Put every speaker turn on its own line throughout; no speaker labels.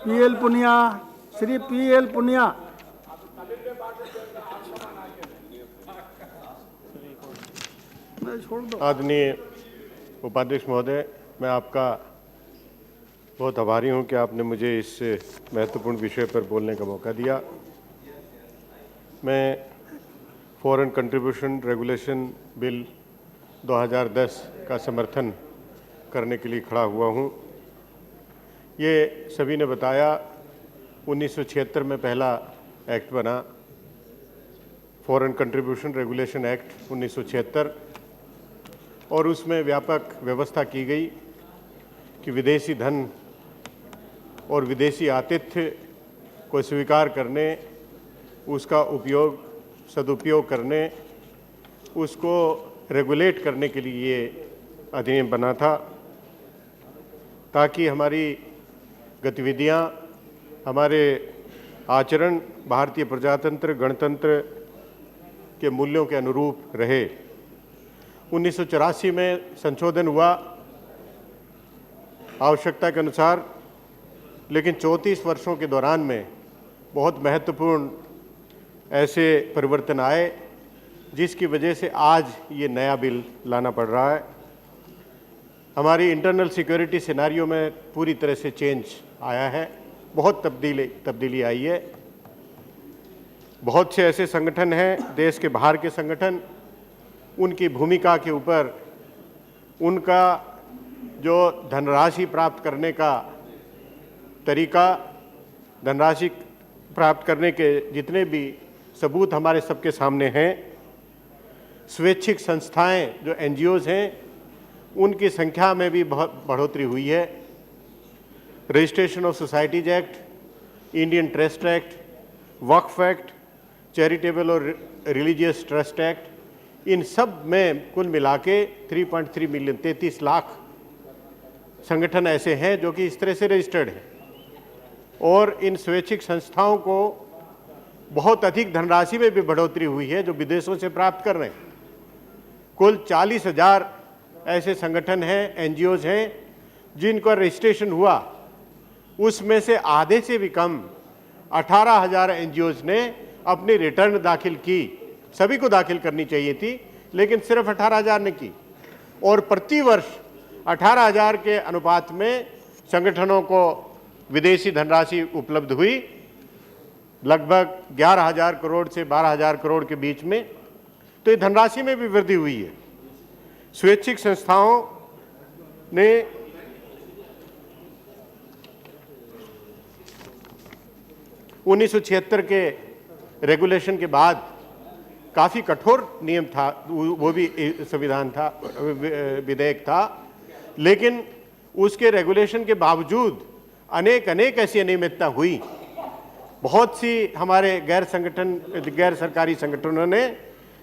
PL Punia, Shri PL Punia.
आदरणीय उपाध्यक्ष महोदय, मैं आपका बहुत आभारी हूं कि आपने मुझे इस महत्वपूर्ण विषय पर बोलने का मौका दिया। मैं फॉरेन कंट्रीब्यूशन रेगुलेशन बिल 2010 का समर्थन करने के लिए खड़ा हुआ हूं। ये सभी ने बताया 1976 में पहला एक्ट बना, फॉरेन कंट्रीब्यूशन रेगुलेशन एक्ट 1976, और उसमें व्यापक व्यवस्था की गई कि विदेशी धन और विदेशी आतिथ्य को स्वीकार करने, उसका उपयोग सदुपयोग करने, उसको रेगुलेट करने के लिए ये अधिनियम बना था, ताकि हमारी गतिविधियां, हमारे आचरण भारतीय प्रजातंत्र गणतंत्र के मूल्यों के अनुरूप रहे। 1984 में संशोधन हुआ आवश्यकता के अनुसार, लेकिन 34 वर्षों के दौरान में बहुत महत्वपूर्ण ऐसे परिवर्तन आए जिसकी वजह से आज ये नया बिल लाना पड़ रहा है। हमारी इंटरनल सिक्योरिटी सिनेरियो में पूरी तरह से चेंज आया है, बहुत तब्दीली आई है। बहुत से ऐसे संगठन हैं, देश के बाहर के संगठन, उनकी भूमिका के ऊपर, उनका जो धनराशि प्राप्त करने का तरीका, धनराशि प्राप्त करने के जितने भी सबूत हमारे सबके सामने हैं। स्वैच्छिक संस्थाएं जो NGOs हैं, उनकी संख्या में भी बहुत बढ़ोतरी हुई है। Registration of societies act, Indian trust act, Waqf act, charitable और रिलीजियस ट्रस्ट एक्ट, इन सब में कुल मिला के 3.3 मिलियन 33 लाख संगठन ऐसे हैं जो कि इस तरह से रजिस्टर्ड हैं। और इन स्वैच्छिक संस्थाओं को बहुत अधिक धनराशि में भी बढ़ोतरी हुई है जो विदेशों से प्राप्त कर रहे हैं। कुल 40,000 ऐसे संगठन हैं, NGOs हैं, जिनका रजिस्ट्रेशन हुआ, उसमें से आधे से भी कम 18,000 NGOs ने अपनी रिटर्न दाखिल की। सभी को दाखिल करनी चाहिए थी, लेकिन सिर्फ 18,000 ने की। और प्रतिवर्ष 18,000 के अनुपात में संगठनों को विदेशी धनराशि उपलब्ध हुई, लगभग 11,000 करोड़ से 12,000 करोड़ के बीच में। तो ये धनराशि में भी वृद्धि हुई है। स्वैच्छिक संस्थाओं ने 1976 के रेगुलेशन के बाद काफ़ी कठोर नियम था, वो भी संविधान था, विधेयक था, लेकिन उसके रेगुलेशन के बावजूद अनेक ऐसी अनियमितता हुई। बहुत सी हमारे गैर सरकारी संगठनों ने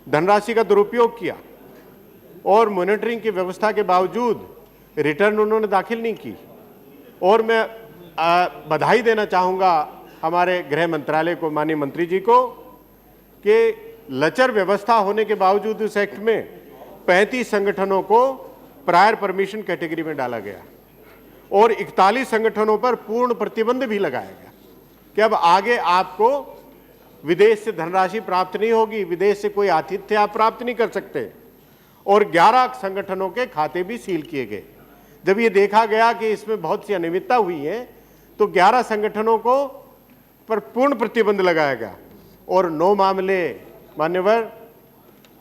धनराशि का दुरुपयोग किया और मॉनिटरिंग की व्यवस्था के बावजूद रिटर्न उन्होंने दाखिल नहीं की। और मैं बधाई देना चाहूँगा हमारे गृह मंत्रालय को, माननीय मंत्री जी को, कि लचर व्यवस्था होने के बावजूद उस एक्ट में 35 संगठनों को प्रायर परमिशन कैटेगरी में डाला गया और 41 संगठनों पर पूर्ण प्रतिबंध भी लगाया गया कि अब आगे आपको विदेश से धनराशि प्राप्त नहीं होगी, विदेश से कोई आतिथ्य आप प्राप्त नहीं कर सकते। और 11 संगठनों के खाते भी सील किए गए। जब ये देखा गया कि इसमें बहुत सी अनियमितता हुई है, तो 11 संगठनों को पर पूर्ण प्रतिबंध लगाया गया और 9 मामले मान्यवर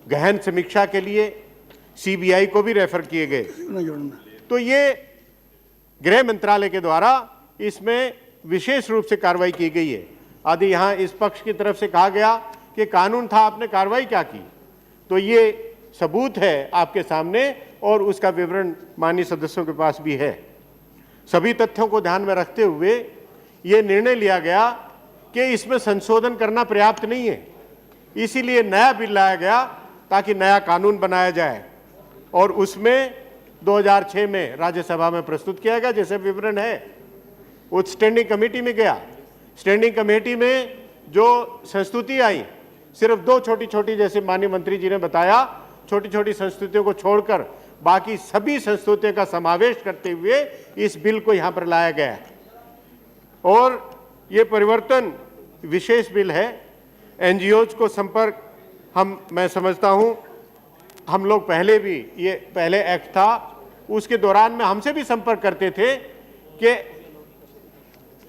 गहन समीक्षा के लिए CBI को भी रेफर किए गए। तो ये गृह मंत्रालय के द्वारा इसमें विशेष रूप से कार्रवाई की गई है। आदि यहाँ इस पक्ष की तरफ से कहा गया कि कानून था, आपने कार्रवाई क्या की, तो ये सबूत है आपके सामने और उसका विवरण माननीय सदस्यों के पास भी है। सभी तथ्यों को ध्यान में रखते हुए ये निर्णय लिया गया कि इसमें संशोधन करना पर्याप्त नहीं है, इसीलिए नया बिल लाया गया ताकि नया कानून बनाया जाए और उसमें 2006 में राज्यसभा में प्रस्तुत किया गया, जैसे विवरण है। उस स्टैंडिंग कमेटी में गया, स्टैंडिंग कमेटी में जो संस्तुति आई, सिर्फ 2 छोटी, जैसे माननीय मंत्री जी ने बताया, छोटी संस्तुतियों को छोड़कर बाकी सभी संस्तुतियों का समावेश करते हुए इस बिल को यहाँ पर लाया गया है। और ये परिवर्तन विशेष बिल है। एनजीओज को संपर्क मैं समझता हूं हम लोग पहले भी, ये पहले एक्ट था उसके दौरान में हमसे भी संपर्क करते थे कि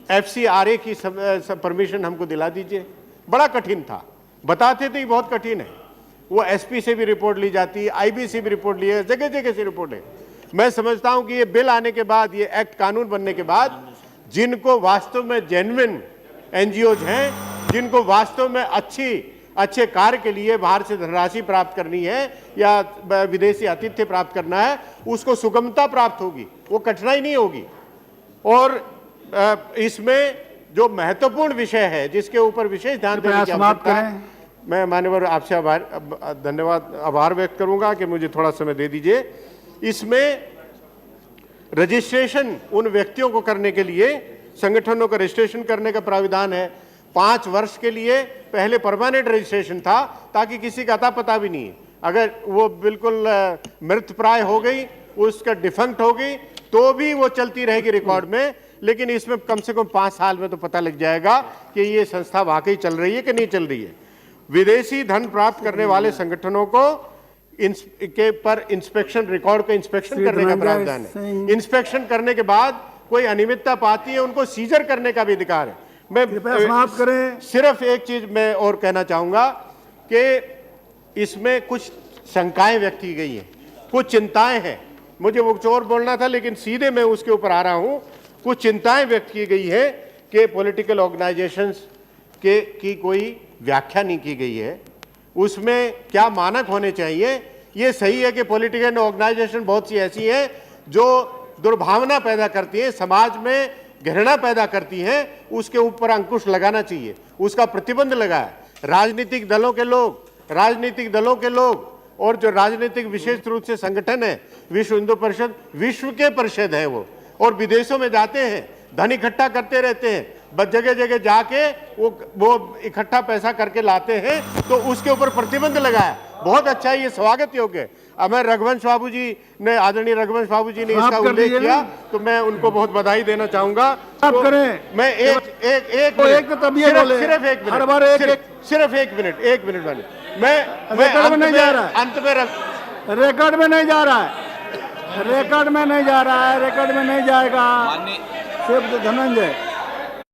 एफसीआरए की परमिशन हमको दिला दीजिए। बड़ा कठिन था, बताते थे बहुत कठिन है। वो एसपी से भी रिपोर्ट ली जाती है, आईबी से भी रिपोर्ट ली है, जगह जगह से रिपोर्ट है। मैं समझता हूं कि ये बिल आने के बाद, ये एक्ट कानून बनने के बाद, जिनको वास्तव में जेन्युइन एनजीओज हैं, जिनको वास्तव में अच्छे कार्य के लिए बाहर से धनराशि प्राप्त करनी है या विदेशी आतिथ्य प्राप्त करना है, उसको सुगमता प्राप्त होगी, वो कठिनाई नहीं होगी। और इसमें जो महत्वपूर्ण विषय है जिसके ऊपर विशेष ध्यान देने की आवश्यकता है, मैं माननीय आपसे आभार व्यक्त करूंगा कि मुझे थोड़ा समय दे दीजिए। इसमें रजिस्ट्रेशन उन व्यक्तियों को करने के लिए, संगठनों का रजिस्ट्रेशन करने का प्राविधान है। 5 वर्ष के लिए पहले परमानेंट रजिस्ट्रेशन था ताकि किसी का अता पता भी नहीं है। अगर वो बिल्कुल मृत प्राय हो गई, उसका डिफंक्ट हो गई, तो भी वो चलती रहेगी रिकॉर्ड में। लेकिन इसमें कम से कम 5 साल में तो पता लग जाएगा कि ये संस्था वाकई चल रही है कि नहीं चल रही है। विदेशी धन प्राप्त करने वाले संगठनों को पर इंस्पेक्शन, रिकॉर्ड का इंस्पेक्शन करने का प्रावधान है। इंस्पेक्शन करने के बाद कोई अनियमितता पाती है, उनको सीजर करने का भी अधिकार है। मैं
समाप्त करें।
सिर्फ एक चीज मैं और कहना चाहूंगा कि इसमें कुछ शंकाएं व्यक्त की गई हैं, कुछ चिंताएं हैं। मुझे वो कुछ और बोलना था लेकिन सीधे मैं उसके ऊपर आ रहा हूं। कुछ चिंताएं व्यक्त की गई है कि पॉलिटिकल ऑर्गेनाइजेशंस की कोई व्याख्या नहीं की गई है, उसमें क्या मानक होने चाहिए। ये सही है कि पॉलिटिकल ऑर्गेनाइजेशन बहुत सी ऐसी हैं जो दुर्भावना पैदा करती है, समाज में घृणा पैदा करती हैं, उसके ऊपर अंकुश लगाना चाहिए, उसका प्रतिबंध लगाए। राजनीतिक दलों के लोग और जो राजनीतिक विशेष रूप से संगठन है, विश्व हिंदू परिषद विश्व के परिषद है वो, और विदेशों में जाते हैं, धन इकट्ठा करते रहते हैं, बस जगह जगह जाके वो इकट्ठा पैसा करके लाते हैं, तो उसके ऊपर प्रतिबंध लगाया। बहुत अच्छा है, ये स्वागत योग्य है। मैं रघुवंश बाबू जी ने, आदरणीय रघुवंश बाबू जी ने इसका उल्लेख किया, तो मैं उनको बहुत बधाई देना चाहूंगा।
आप करें।
मैं एक
सिर्फ एक मिनट
मैं
रिकॉर्ड में नहीं जा रहा है,
अंत में
रिकॉर्ड में नहीं जा रहा है, रिकॉर्ड में नहीं जा रहा है, रिकॉर्ड में नहीं जाएगा। सिर्फ धनंजय